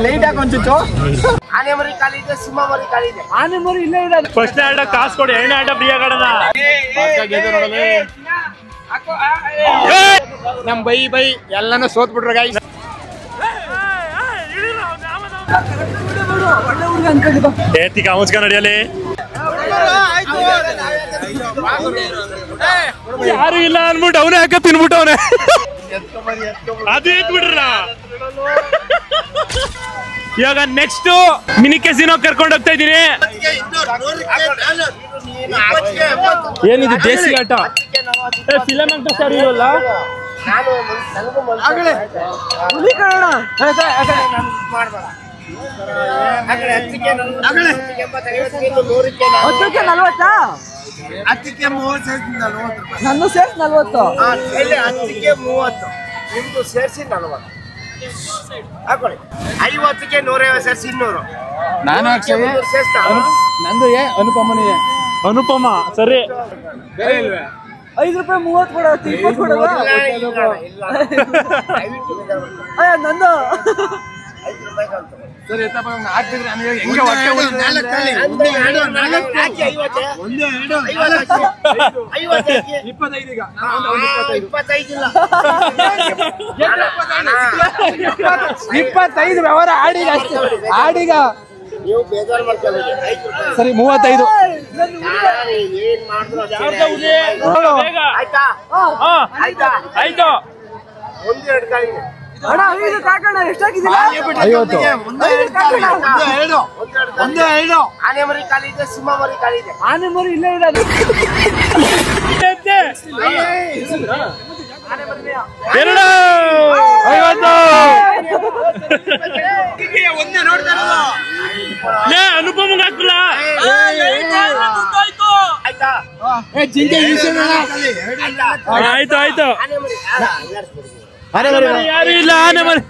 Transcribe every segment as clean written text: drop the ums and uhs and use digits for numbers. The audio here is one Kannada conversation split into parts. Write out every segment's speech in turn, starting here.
ಲೈಟ್ ಹಾಕಿ ಒಂಚೂಚು ಆನೆ ಮರಿ ಖಾಲಿ ಇದೆ, ಸಿಂಹ ಮರಿ ಖಾಲಿ ಇದೆ. ಆನೆ ಮರಿ ಇಲ್ಲೇ ಇದೆ. ಫಸ್ಟ್ ಆಟ ಕಾಸು ಕೊಡಿ, ಎರಡನೇ ಆಟ ಫ್ರೀ ಆಗೋಣ. ನಮ್ ಬೈ ಎಲ್ಲಾನು ಸೋತ್ ಬಿಟ್ರು ಗಾಯ್ಸ್. ಏತಿ ಕಾಮಸ್ಕ ನಡಿಯಲಿ, ಯಾರು ಇಲ್ಲ ಅನ್ಬಿಟ್ಟು ಅವನೇ ಹಾಕ ತಿನ್ಬಿಟ್ಟು ಅವನೇ ಅದು ಎತ್ಬಿಟ್ರಲ್ಲ. ಇವಾಗ ನೆಕ್ಸ್ಟ್ ಮಿನಿ ಕೆಸಿನೋ ಕರ್ಕೊಂಡು ಹೋಗ್ತಾ ಇದೀನಿ. ಏನಿದು ದೇಸಿ ಆಟ? ಫಿಲಮ್ ಅಂತ ಸರ್ ಇರಲ್ಲ. ನನ್ನ ಸೇರ್ಸಿ 40, ಹತ್ತಿಗೆ 30, ನಿಮ್ದು ಸೇರಿಸಿ 40 ಹಾಕೊಳ್ಳಿ. 50ಕ್ಕೆ 150 ಸೇರಿಸಿ 200. ನಾನು ನಂದು ಅನುಪಮನಿಗೆ. ಅನುಪಮ ಸರಿ. 5 ರೂಪಾಯಿ 30 ಕೊಡ, 20 ಕೊಡಲ್ಲ. ನಂದು 5 ರೂಪಾಯಿ ಕಂತು ಸರಿ. ಹಾಕ್ತಿದ್ರೆ ನನಗೆ ಹೆಂಗೆ ಹೊಟ್ಟೆ $25 ವ್ಯವಹಾರ ಆಡಿಗ ಅಷ್ಟೇ. ಆಡಿಗ ನೀವು ಬೇಜಾರು ಮಾಡ್ಕೊಳ್ಳಿ. ಸರಿ 35. ಏನ್ ಮಾಡಿದ್ರು ಆಯ್ತಾ? ಆಯ್ತು. 1-2 ಕಾಯಿ ಅಣ್ಣ 5 ಕಾಕಣ್ಣ. ಎಷ್ಟಾಗಿದ್ದೀರಾ? 50. ಆನೆ ಮರಿ ಖಾಲಿ ಇದೆ, ಸಿಂಹ ಮರಿ ಖಾಲಿ ಇದೆ. ಆನೆ ಮರಿ ಇಲ್ಲೇ ಇದೆ. ಎರಡು 50. ಅನುಪಮಂಗ ಹಾಕಲ್ಲ. ಆಯ್ತು ಆಯ್ತು. ಯಾರು ಇಲ್ಲ ಆನೆ ಮರಿ.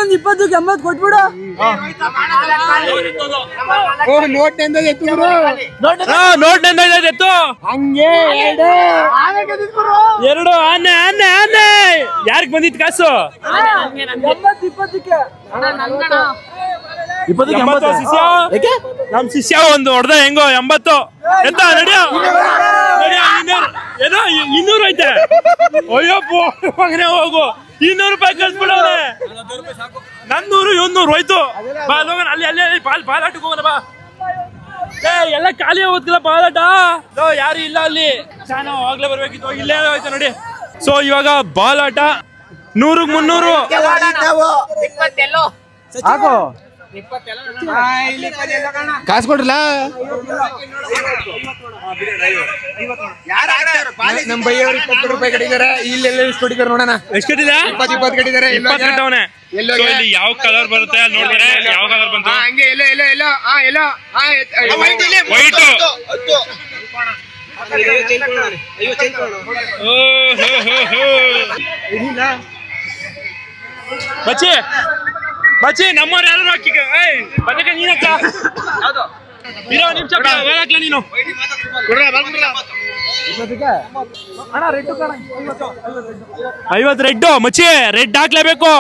ಒಂದು 20ಕ್ಕೆ 80 ಕೊಟ್ಬಿಡು. ನೋಟ್ ಎತ್ತು ಹಂಗೆ 2 ಆನೆ ಆನೆ ಆನೆ. ಯಾರಿಗೆ ಬಂದಿತ್ತು ಕಾಸು? 20ಕ್ಕೆ ನಮ್ ಶಿಷ್ಯ ಒಂದು ಹೊಡೆದ ಹೆಂಗೋ 80 ಎಂತ ನಡಿಯೋ ಏನೋ 200 ಐತೆ. ಅಯ್ಯಪ್ಪ ಮಗನೇ ಹೋಗು, 200 ರೂಪಾಯಿ ಕಳ್ಸ್ಬಿಡವ್ರೆ. 100 200 ಹೋಯ್ತು. ಬಾ ಹೋಗೋಣ, ಅಲ್ಲಿ ಬಾಲಾಟಕ್ಕೆ ಹೋಗೋಣ ಬಾ. ಎಲ್ಲ ಖಾಲಿ ಹೋಗ್ತಿಲ್ಲ ಬಾಲಾಟ. ಯಾರು ಇಲ್ಲ ಅಲ್ಲಿ. ನಾನು ಆಗ್ಲೇ ಬರ್ಬೇಕಿತ್ತು, ಇಲ್ಲೇ ಹೋಯ್ತು ನೋಡಿ. ಸೊ ಇವಾಗ ಬಾಲಾಟ 100ಕ್ಕೆ 300. ಹಾಕೋ ಕಾಸು ಕೊಡ್ರಲ್ಲ. ನಮ್ ಬೈಯವ್ರು 20 ರೂಪಾಯಿ ಕಟ್ಟಿದ್ದಾರೆ. ಇಲ್ಲೆಲ್ಲ ಎಷ್ಟು ಕೊಟ್ಟಿದ್ದಾರೆ ನೋಡೋಣ. ಎಷ್ಟು ಕಟ್ಟಿದೆ? 20 ಕಟ್ಟಿದ್ದಾರೆ. 20 ಕಟ್ಟವನೆ. ಇಲ್ಲಿ ಯಾವ ಕಲರ್ ಬರುತ್ತೆ ಅಲ್ಲಿ ನೋಡಿದ್ರೆ ಯಾವ ಕಲರ್ ಬಂತು? ಹಂಗೆ ಎಲ್ಲ ವೈಟ್. ಬಚ್ಚಿ ನಮ್ಮವ್ರು ಯಾರು ಹಾಕಿ ಬದಕ ನೀನಕ್ಕ ಇರೋ ನಿಮಿಷ ಹಾಕ್ಲ ನೀನು. ಅಣ್ಣ ರೆಡ್ 50 ರೆಡ್ ಮಚ್ಚಿ. ರೆಡ್ ಹಾಕ್ಲೇಬೇಕು.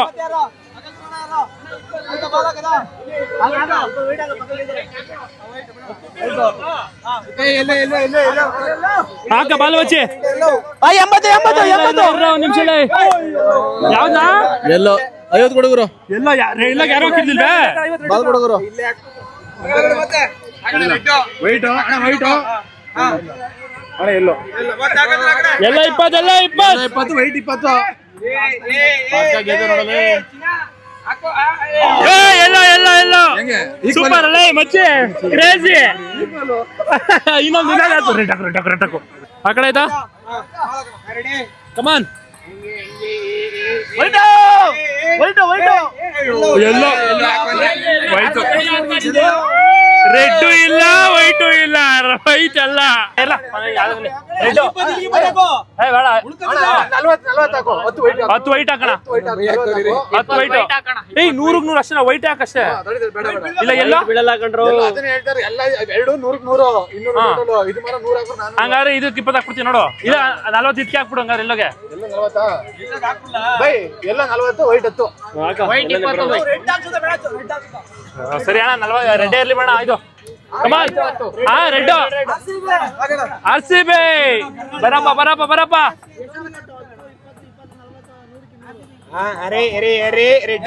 ಹಾಕ ಬಾಲ್ ಮಚ್ಚಿ. 80 ನಿಮಿಷ ಯಾವ್ದಾ? ಎಲ್ಲೋ 50 ಕೊಡುಗರು. ಎಲ್ಲ ಯಾರು ಹಾಕಿರ್ಲಿಲ್ವೇ? ಬಾಲ್ ಕೊಡುಗರು. ವೈಟ್ ಅಣ್ಣ ಎಲ್ಲೋ ಎಲ್ಲ 20 ವೈಟ್ 20. ಎಲ್ಲ ಸೂಪರ್ ಅಲ್ಲ ಮಚ್ಚಿ. ಕ್ರೇಜಿ. ಇನ್ನೊಂದು ರೆಡ್ ಆ ಕಡೆ ಆಯ್ತಾ? ಕಮಾನ್. ಎಲ್ಲೋ ವೈಟ್. ರೆಡ್ ಇಲ್ಲ ವೈಟು ಇಲ್ಲ ವೈಟ್ ಅಲ್ಲ. ಏ ಬೇಡ 40 ವೈಟ್ 10 ವೈಟ್ ಹಾಕೋಣ 10 ವೈಟ್ ಏಯ್ 100ಕ್ಕೆ 100 ಅಷ್ಟೇ ವೈಟ್ ಹಾಕಷ್ಟೇ ಇಲ್ಲ ಎಲ್ಲ ಬಿಡಲ್ಲ ಕಣ್ರು ಅದನ್ನ ಹೇಳ್ತಾರೆ ಎಲ್ಲ ಎರಡು 100ಕ್ಕೆ 100 200 ಇದು ಮಾರ 100 ಹಾಕ್ರು ನಾನು ಹಂಗಾರೆ ಇದಕ್ಕೆ 20 ಹಾಕ್ಬಿಡ್ತೀನಿ ನೋಡು ಇಲ್ಲ 40 ಇದಕ್ಕೆ ಹಾಕ್ಬಿಡು ಹಂಗಾರೆ ಎಲ್ಲಗೆ ಎಲ್ಲ 40 ಬೈ ಎಲ್ಲ 40 ವೈಟ್ 10 ವೈಟ್ 20 ರೆಡ್ ಹಾಕ್ಸೋದ ಬೇಡ ರೆಡ್ ಹಾಕ್ಸೋದ ಸರಿ ಅಣ್ಣ 40 ರೆಡ್ ಇರ್ಲಿ ಬೇಡ ಆಯ್ತು ಕಮಾನ್ ಹಾ ರೆಡ್ RCB ಬರಪ್ಪ ಅರೆ ರೆಡ್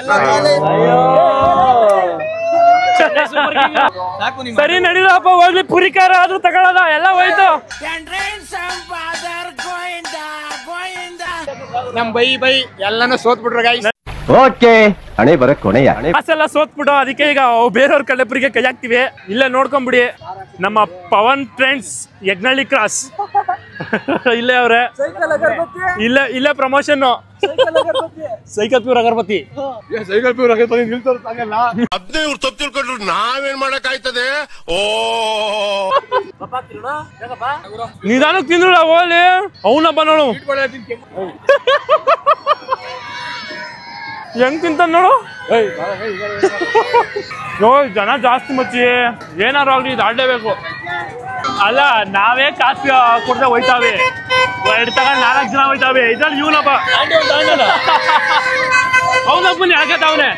ಸರಿ ನಡೀರಪ್ಪ ಹೋಗ್ಲಿ ಪುರಿಕಾರ ಆದ್ರೂ ತಗೊಳ್ಳೋದ ಎಲ್ಲ ಹೋಯ್ತು ನಮ್ ಬೈ ಎಲ್ಲಾನು ಸೋತ್ ಬಿಟ್ರು ಗಾಯ್ಸ್ ಓಕೆ ಹಣೆ ಬರ ಕೊನೆಯ ಕಾಸೆಲ್ಲ ಸೋತ್ಬಿಟ್ಟು ಅದಕ್ಕೆ ಈಗ ಬೇರೆಯವ್ರ ಕಳ್ಳೆಪುರಿಗೆ ಕೈ ಹಾಕ್ತಿವಿ ಇಲ್ಲೇ ನೋಡ್ಕೊಂಬಿಡಿ ನಮ್ಮ ಪವನ್ ಫ್ರೆಂಡ್ಸ್ ಯಜ್ಞಳ್ಳಿ ಕ್ರಾಸ್ ಇಲ್ಲೇ ಅವ್ರೆ ಇಲ್ಲೇ ಪ್ರಮೋಷನ್ ಸೈಕಲ್ ಪ್ಯೂರ್ ಅಗರಬತ್ತಿ ಅದ್ನೇ ಇವ್ರು ತಪ್ಪು ತಿಳ್ಕೊಂಡ್ರು ನಾವೇನ್ ಮಾಡಕ್ ಆಯ್ತದೆ ಓ ನಿಧಾನಕ್ಕೆ ತಿಂದ್ರು ಹೋಗ್ಲಿ ಅವನಪ್ಪ ನೋಡು ಹೆಂಗ್ ತಿಂತ ನೋಡು ಜನ ಜಾಸ್ತಿ ಮಚ್ಚಿ ಏನಾರು ಆಗ್ಲಿ ಇದು ಆಡ್ಲೇಬೇಕು ಅಲ್ಲ ನಾವೇ ಕಾಸು ಕೊಡ್ದೆ ಹೋಯ್ತಾವೆ 2 ತಗೊಂಡ್ 4 ಜನ ಹೋಯ್ತಾವೆ ಇದ್ರಲ್ಲಿ ಇವನಪ್ಪ ಅವನಪ್ಪನ ಯಾಕತಾವನೆ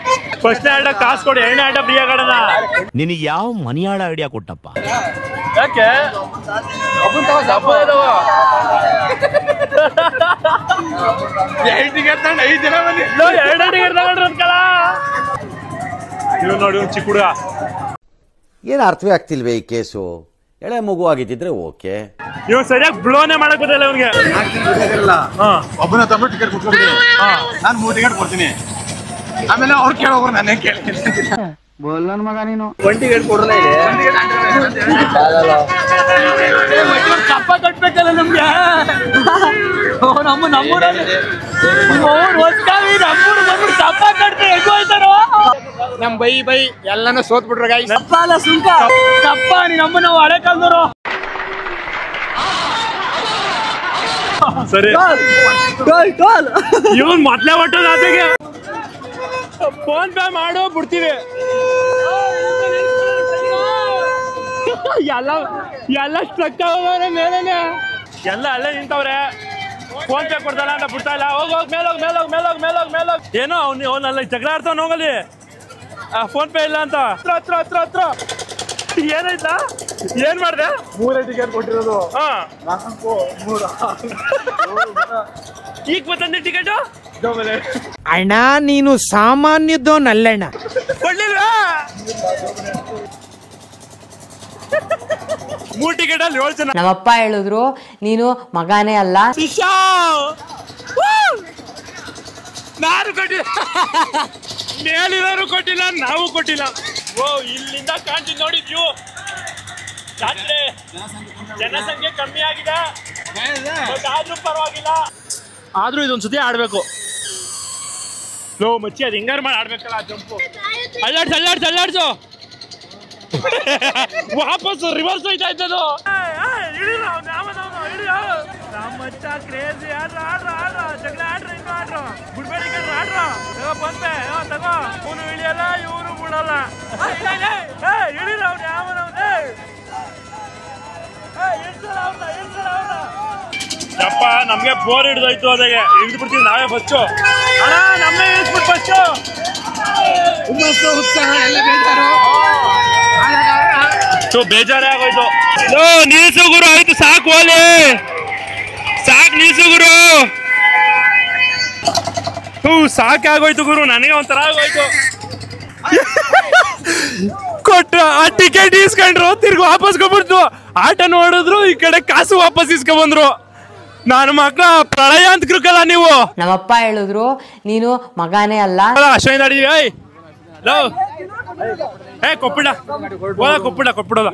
ಫಸ್ಟ್ ಆಡ ಕಾಸು ಕೊಡಿ 2ನೇ ಆಟ ಫ್ರೀ ಆಗೋಣ ನಿನಗೆ ಯಾವ ಮನಿಯಾಳ ಐಡಿಯಾ ಕೊಟ್ಟಪ್ಪ ಯಾಕೆ ಇವ್ ನೋಡಿ ಚಿಕ್ಕ ಹುಡುಗ ಏನು ಅರ್ಥವೇ ಆಗ್ತಿಲ್ವೇ ಈ ಕೇಸು ಎಳೆ ಮಗು ಆಗಿದ್ದಿದ್ರೆ ಓಕೆ ಇವ್ ಸರಿಯಾಗಿ ಬ್ಲೋನೇ ಮಾಡಕ್ ಗೊತ್ತಿಲ್ಲ ಇವ್ನಿಗೆ ಒಬ್ಬನ ತಮ್ಮ ಟಿಕೆಟ್ ಕೊಡ್ತೀನಿ ನಾನು 3 ಟಿಕೆಟ್ ಕೊಡ್ತೀನಿ ಆಮೇಲೆ ಅವ್ರು ಕೇಳೋರು ನಾನೇ ಕೇಳ್ತೀನಿ ಬೋಲ್ನನ್ ಮಗ ನೀನು 1 ಟಿಕೆಟ್ ಕೊಡ್ರಲ್ಲ ಕಪ್ಪ ಕಟ್ಬೇಕಲ್ಲ ನಮ್ಗೆ ಕಪ್ಪ ಕಟ್ತೆ ಹೆಂಗೋಯ್ತಾರೋ ನಮ್ ಬೈ ಎಲ್ಲಾನು ಸೋತ್ ಬಿಟ್ರು ಗಾಯ್ಸ್ ಕಪ್ಪ ನೀನಮ್ಮ ನಾವು ಹಳೆ ಕಾಲದವರು ಸರಿ ಇವನ್ ಮೊದ್ಲೇ ಹೊಟ್ಟದ ಆತೆಗೆ ಫೋನ್ ಪೇ ಮಾಡು ಬಿಡ್ತೀವಿ ಎಲ್ಲ ಸ್ಟ್ರಕ್ ಆಗೋದ್ರೆ ಮೇಲೇನೆ ಎಲ್ಲ ಅಲ್ಲೇ ನಿಂತವ್ರೆ ಫೋನ್ ಪೇ ಕೊಡ್ತಾನ ಅಂತ ಬಿಡ್ತಾ ಇಲ್ಲ ಹೋಗ್ ಮೇಲೋಗ್ ಏನೋ ಅವನಲ್ಲ ಜಗಳ ಆಡ್ತಾವ ಹೋಗಲಿ ಫೋನ್ ಪೇ ಇಲ್ಲ ಅಂತ ಹತ್ರ ಏನಾಯ್ತಾ ಏನ್ ಮಾಡ್ದೆ 3 ಟಿಕೆಟ್ ಕೊಟ್ಟಿರೋದು ಈಗ ಬಂದಂದೆ ಟಿಕೆಟ್ ಅಣ್ಣ ನೀನು ಸಾಮಾನ್ಯದೋನಲ್ಲಣ್ಣ ಕೊಡ್ಲಿಲ್ವಾ 3 ಟಿಕೆಟ್ ಅಲ್ಲಿ 7 ಜನ ನಮ್ಮಪ್ಪ ಹೇಳಿದ್ರು ನೀನು ಮಗಾನೇ ಅಲ್ಲ ನಾನು ಕೊಟ್ಟಿಲ್ಲ ಮೇಲಿರೋರು ಕೊಟ್ಟಿಲ್ಲ ನಾವು ಕೊಟ್ಟಿಲ್ಲ ಓ ಇಲ್ಲಿಂದ ಕಾಣ್ತೀನಿ ನೋಡಿದ್ಯು ಜಾತ್ರೆ ಜನಸಂಖ್ಯೆ ಕಮ್ಮಿ ಆಗಿದೆ ಆದ್ರೂ ಪರವಾಗಿಲ್ಲ ಆದ್ರೂ ಇದೊಂದ್ ಸತಿ ಆಡ್ಬೇಕು ಲೋ ಮಚ್ಚಿ ಅದು ಹಿಂಗಾರು ಮಾಡಿ ಆಡ್ಬೇಕಲ್ಲ ಜಂಪು ಅಲ್ಲಾಡ್ಸು ವಾಪಸ್ ರಿವರ್ಸ್ ಹೋಯ್ತಾ ಇದ್ದದು ನಮ್ಮಚ್ಚ ಕ್ರೇಜಿ ಆಡ್ರ ಜಗಳ ಆಡ್ರಿ ಇನ್ನು ಆಡ್ರು ಬಿಡ್ಬೇಡಿ ಆಡ್ರ ತಗೋ ಬಂದೆ ತಗೋ ಅವನು ಇಳಿಯಲ್ಲ ಇವರು ಬಿಡಲ್ಲ ಇಳಿರ ಅವ್ನು ಯಾವನವ್ನೇ ಯಪ್ಪ ನಮ್ಗೆ ಬೋರ್ ಹಿಡ್ದೋಯ್ತು ಅದಾಗೆ ಹಿಡಿದು ಬಿಡ್ತೀವಿ ನಾವೇ ಬಚ್ಚು ಅಣ್ಣ ನಮ್ಮೇ ಇಳಿಸ್ಬಿಟ್ಟು ಬಚ್ಚು ಉತ್ಸಾಹ ಎಲ್ಲ ಬೇಜಾರೇ ಆಗೋಯ್ತು ನಿಲ್ಸು ಗುರು ಆಯ್ತು ಸಾಕು ಓಲಿ ಸಾಕು ನಿಲ್ಸು ಗುರು ಸಾಕಾಗೋಯ್ತು ಗುರು ನನಗೆ ಒಂಥರ ಆಗೋಯ್ತು ಕೊಟ್ರ ಆ ಟಿಕೆಟ್ ಇಸ್ಕೊಂಡ್ರು ತಿರ್ಗಿ ವಾಪಸ್ ಕೊಟ್ಬಿಡ್ತು ಆಟ ನೋಡಿದ್ರು ಈ ಕಡೆ ಕಾಸು ವಾಪಸ್ ಇಸ್ಕೊಂಡ್ಬಂದ್ರು ನಾನು ಮಕ್ಳ ಪ್ರಳಯ ಅಂತ ಕೃಕಲ್ಲ ನೀವು ನಮ್ಮಪ್ಪ ಹೇಳಿದ್ರು ನೀನು ಮಗಾನೇ ಅಲ್ಲ ಅಶ್ವಿನ್ ಅಡಿದೀವಿ ಕೊಪ್ಪಿಡೋದ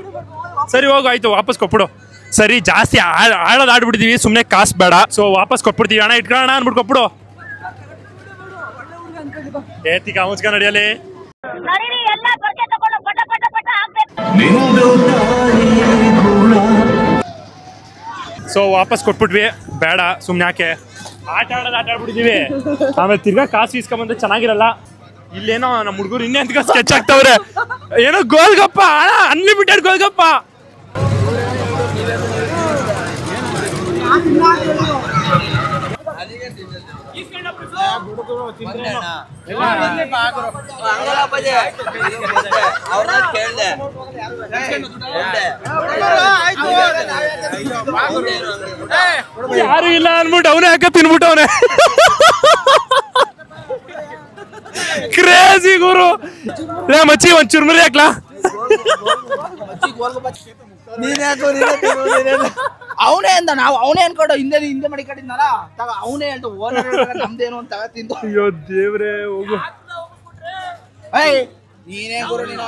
ಸರಿ ಹೋಗು ಆಯ್ತು ವಾಪಸ್ ಕೊಟ್ಬಿಡು ಸರಿ ಜಾಸ್ತಿ ಆಡೋದು ಆಡ್ಬಿಡ್ತೀವಿ ಸುಮ್ಮನೆ ಕಾಸು ಬೇಡ ಸೊ ವಾಪಸ್ ಕೊಟ್ಬಿಡ್ತೀವಿ ಅಣ್ಣ ಇಟ್ಕೊಳ್ಳೋಣ ಅನ್ಬಿಟ್ಟು ಕೊಟ್ಬಿಡು ಏತಿಕ ಮುಚ್ಕ ನಡಿಯಲಿ ಸೊ ವಾಪಸ್ ಕೊಟ್ಬಿಟ್ವಿ, ಬೇಡ ಸುಮ್ನೆ ಯಾಕೆ ಆಟ ಆಡ್ಬಿಟ್ಟಿದೀವಿ. ಆಮೇಲೆ ತಿರ್ಗಾ ಕಾಸು ಇಸ್ಕೊಂಬಂದ್ರೆ ಚೆನ್ನಾಗಿರಲ್ಲ. ಇಲ್ಲೇನೋ ನಮ್ಮ ಹುಡುಗರು ಇನ್ನೇ ಅಂತ ಸ್ಕೆಚ್ ಆಗ್ತಾವ್ರೆ. ಏನೋ ಗೋಲ್ಗಪ್ಪ, ಅನ್ಲಿಮಿಟೆಡ್ ಗೋಲ್ಗಪ್ಪ. ಯಾರು ಇಲ್ಲ ಅನ್ಬಿಟ್ಟು ಅವನೇ ಯಾಕೆ ತಿನ್ಬಿಟ್ಟವನೆ. ಕ್ರೇಜಿ ಗುರು. ಮಚ್ಚಿ ಒಂದ್ ಚುರ್ಮುರಿ ಹಾಕ್ಲಾ? ಅವನೇ ಅಂದ, ನಾವು ಅವನೇ ಅನ್ಕೊಂಡು ಹಿಂದೆ ಮಡಿಕೊಂಡಿದ್ನಲ್ಲ, ಅವನೇ ಹೇಳ್ತು ಓನರ್ ನಮ್ದೇನು ಅಂತ ತಿಂದು. ಅಯ್ಯೋ ದೇವ್ರೆ, ಹೋಗು ನೀನೇ ಗುರು ನೀನು.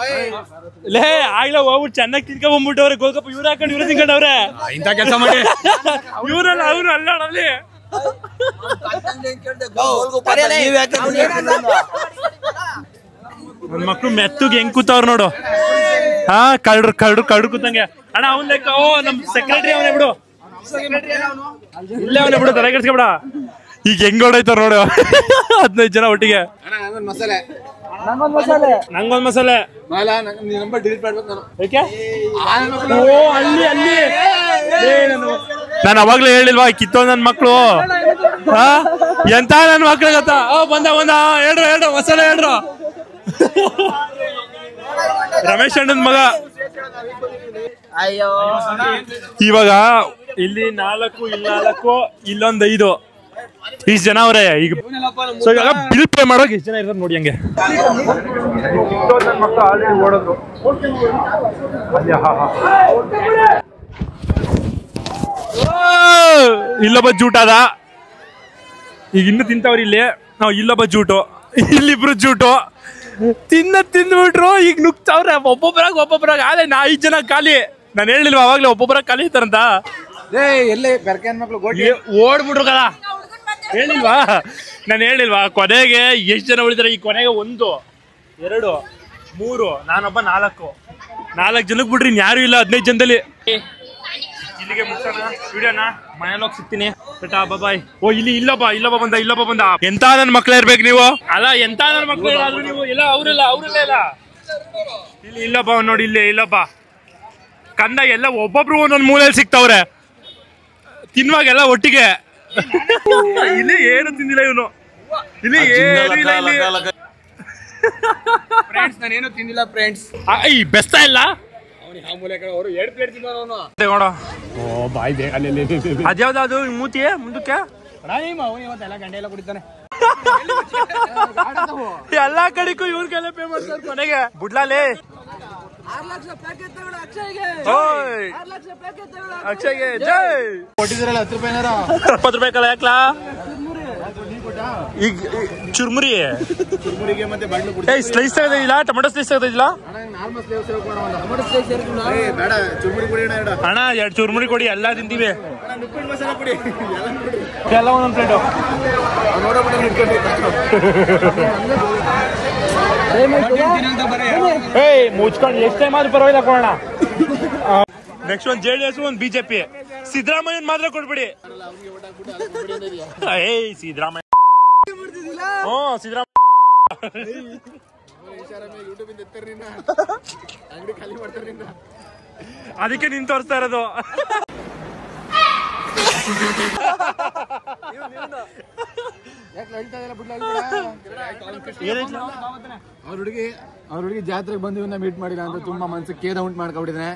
ಲೇ ಆಗ್ಲೇ ಹೋಗ್ಬಿಟ್ಟು ಚೆನ್ನಾಗಿ ತಿನ್ಕೊಂಡ್ ಬಂದ್ಬಿಟ್ಟವ್ರೆ ಗೋಲ್ಗಪ್ಪ. ಇವ್ರು ಹಾಕೊಂಡು ಇವ್ರು ತಿನ್ಕೊಂಡವ್ರೆ. ಇಂಥ ಕೆಲಸ ಮಾಡಿ ಇವ್ರಲ್ಲ ಅವ್ರು ಅಲ್ಲಾಡಲ್ಲಿ. ನನ್ ಮಕ್ಳು ಮೆತ್ತಗೆ ಹೆಂಗ್ ಕೂತವ್ರ ನೋಡು. ಹಾ ಕಳ್ರು ಕೂತಂಗೆ. ಅಣ್ಣ ಅವ್ನ್ ಲೆಕ್ಕ. ಓ ನಮ್ ಸೆಕ್ರೆಟರಿ ಅವನೇ ಬಿಡು, ಇಲ್ಲೇ ಅವನೇ ಬಿಡು, ತಲೆ ಕೆಡ್ಸ್ಕೊಬೇಡ. ಈಗ ಹೆಂಗ್ ಹೊಡೈತಾರ ನೋಡು 15 ಜನ ಒಟ್ಟಿಗೆ. ನಂಗೊಂದ್ ಮಸಾಲೆ. ಓ ಅಲ್ಲಿ ನಾನು ಅವಾಗ್ಲೇ ಹೇಳಿಲ್ವಾ ಕಿತ್ತೋ ನನ್ ಮಕ್ಳು. ಎಂತ ನನ್ ಮಕ್ಳು ಗೊತ್ತಾ? ಬಂದ ಹೇಳ್ರು ಮಸಾಲೆ ಹೇಳ್ರು. ರಮೇಶ್ ಅಣ್ಣನ್ ಮಗ. ಇವಾಗ ಇಲ್ಲಿ 4, ಇಲ್ಲಿ 4, ಇಲ್ಲೊಂದ್ 5 ಇಷ್ಟು ಜನ ಅವ್ರೆ. ಈಗ ಸೊ ಇವಾಗ ಬಿಲ್ ಪೇ ಮಾಡೋಕೆ ಎಷ್ಟು ಜನ ಇರ್ತಾರೆ ನೋಡಿ. ಹಂಗೆ ಓಡೋದ್ರು. ಇಲ್ಲೊಬ್ಬ ಜೂಟಾದ. ಈಗ ಇನ್ನು ತಿಂತವ್ರಿ ಇಲ್ಲಿ. ನಾವು ಇಲ್ಲೊಬ್ಬ ಜೂಟು, ಇಲ್ಲಿಬ್ರು ಜೂಟು ತಿಂದ್ಬಿಟ್ರು. ಈಗ ನುಗ್ತಾವ್ರೆ ಒಬ್ಬೊಬ್ಬರಾಗ. ಆದ್ರೆ 5 ಜನ ಖಾಲಿ. ನಾನು ಹೇಳಿಲ್ವಾ ಅವಾಗ್ಲೇ ಒಬ್ಬೊಬ್ಬರಾಗ ಖಾಲಿ ಇರ್ತಾರಂತ. ಎಲ್ಲಿ ಬೆರ್ಕನ್ ಮಕ್ಳು ಓಡ್ಬಿಟ್ರು ಕದ. ನಾನು ಹೇಳಿಲ್ವಾ ಕೊನೆಗೆ ಎಷ್ಟು ಜನ ಉಳಿದಾರೆ? ಈ ಕೊನೆಗೆ 1, 2, 3, ನಾನೊಬ್ಬ 4 ಜನಕ್ಕೆ ಬಿಟ್ರಿ ಯಾರು ಇಲ್ಲ 15 ಜನದಲ್ಲಿ. ಇಲ್ಲಿಗೆ ಮುಗಿಸೋಣ ವಿಡಿಯೋನ. ಮನೇಲಿ ಹೋಗಿ ಸಿಗ್ತೀನಿ. ಬಾಯ್. ಓ ಇಲ್ಲೊಬ್ಬ ಬಂದ. ಎಂತ ನನ್ ಮಕ್ಳು ಇರ್ಬೇಕು ನೀವು. ಅಲ್ಲ ಎಂತ ನನ್ ಮಕ್ಳು ಇರಾದ್ರು ನೀವು. ಇಲ್ಲ ಅವ್ರಲ್ಲ ಇಲ್ಲ. ಇಲ್ಲಿ ಇಲ್ಲೊಬ್ಬ ನೋಡಿ, ಇಲ್ಲೊಬ್ಬ ಕಂದ. ಎಲ್ಲ ಒಬ್ಬೊಬ್ರು ಒಂದೊಂದು ಮೂಲೆಯಲ್ಲಿ ಸಿಗ್ತಾವ್ರೆ. ತಿನ್ನುವಾಗೆಲ್ಲ ಒಟ್ಟಿಗೆ. ಇಲ್ಲಿ ಏನು ತಿಂದಿಲ್ಲ ಇವನು. ಇಲ್ಲಿ ಏನು ಇಲ್ಲ. ನಾನೇನು ತಿಂದಿಲ್ಲ ಫ್ರೆಂಡ್ಸ್. ಬೆಸ್ತಾ ಇಲ್ಲ. ಅದ್ಯಾವ್ದು ಮೂತಿ ಮುಂದಕ್ಕೆ ಗಂಟೆ ಎಲ್ಲ ಕುಡಿತಾನೆ. ಎಲ್ಲಾ ಕಡೆಗೂ ಇವ್ರ ಕೈಲೇ ಪೇ ಮಾಡ್ತಾರೆ ಕೊನೆಗೆ. ಬುಡ್ಲಾಲೆ ಅಕ್ಷಯ್ಗೆ ಜೈ. ಕೊಟ್ಟಿದ್ರಲ್ಲ 10 ರೂಪಾಯಿನಾರ. 20 ರೂಪಾಯಿ ಕಲ ಯಾಕ್ಲಾ? ಈಗ ಚುರ್ಮುರಿ ಮತ್ತೆ ಸ್ಲೈಸ್ ತೆಗೆದಿಲ್ಲ, ಟೊಮೆಟೊ ಸ್ಲೈಸ್ ತೆಗೆದಿಲ್ಲ. ಅಣ್ಣ 2 ಚುರ್ಮುರಿ ಕೊಡಿ, ಎಲ್ಲ ತಿಂತೀವಿ. ಎಲ್ಲ ಒಂದೊಂದು ಪ್ಲೇಟು. ಮುಚ್ಕೊಂಡು ಎಷ್ಟು ಟೈಮ್ ಆದ್ರೂ ಪರವಾಗಿಲ್ಲ ಕೊಡೋಣ. ನೆಕ್ಸ್ಟ್ ಒಂದು JDS, ಒಂದು BJP. ಸಿದ್ದರಾಮಯ್ಯನ್ ಮಾತ್ರ ಕೊಡ್ಬಿಡಿ. ಸಿದ್ದರಾಮಯ್ಯ. ಸಿದ್ದರಾಮಯ್ಯ ಅದಕ್ಕೆ ನೀನ್ ತೋರಿಸ್ತಾ ಇರೋದು. ಅವ್ರ ಹುಡುಗಿ ಜಾತ್ರೆಗೆ ಬಂದು ಇವನ್ನ ಮೀಟ್ ಮಾಡಿಲ್ಲ ಅಂತ ತುಂಬಾ ಮನ್ಸಿಗೆ ಖೇದ ಉಂಟು ಮಾಡ್ಕೊಂಡಿದ್ದಾನೆ.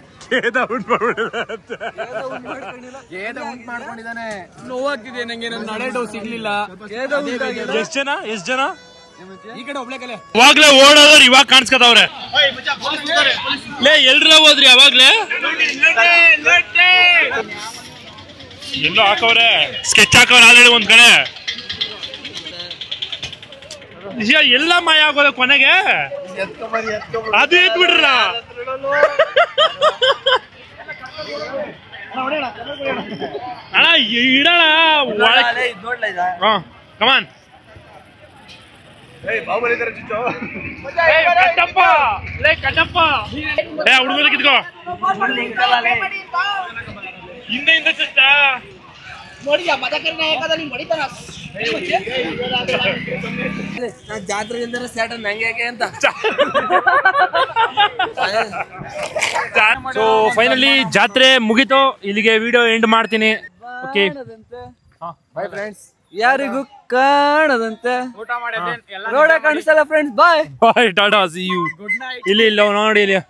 ನೋವಾಗ್ತಿದೆ ನಂಗೆ. ನನ್ನ ನಡೆಯೋ ಸಿಗ್ಲಿಲ್ಲ. ಎಷ್ಟು ಜನ ಈ ಕಡೆ ಒಬ್ಳೆ ಕಲೆ ಅವಾಗ್ಲೇ ಓಡೋದ್ರು. ಇವಾಗ ಕಾಣಿಸ್ಕತವ್ರೆ. ಲೇ ಎಲ್ರ ಹೋದ್ರಿ ಅವಾಗ್ಲೇ? ಎಲ್ಲೋ ಹಾಕವ್ರೆ, ಸ್ಕೆಚ್ ಹಾಕವ್ರೆ ಆಲ್ರೆಡಿ ಒಂದ್ ಕಡೆ. ಎಲ್ಲ ಮಾಯ ಆಗೋದ ಕೊನೆಗೆ. ಅದು ಎತ್ಬಿಡ್ರ. ಅಣ್ಣ ಇಡಣ ಕಮಾನ್. ಹುಡುಗರು ಕಿತ್ಕೋ. ಹಿಂದೆ ಚಷ್ಟ ನೋಡಿದ್ಯಾ ಮದಕರಿ ನಾಯಕದಲ್ಲಿ ಹೊಡಿತಾನ ಜಾತ್ರೆ ಇಲ್ದರೆ ಸ್ಯಾಟ್ ನಂಗೆ ಅಂತ. ಸೊ ಫೈನಲಿ ಜಾತ್ರೆ ಮುಗೀತು. ಇಲ್ಲಿಗೆ ವಿಡಿಯೋ ಎಂಡ್ ಮಾಡ್ತೀನಿ. Okay bye friends. ಯಾರಿಗೂ ಕಾಣದಂತೆ ರೋಡ ಕಾಣಿಸಲ್ಲ friends. Bye bye tata see you. ಇಲ್ಲಿ ನೋಡಿ ಇಲ್ಲಿ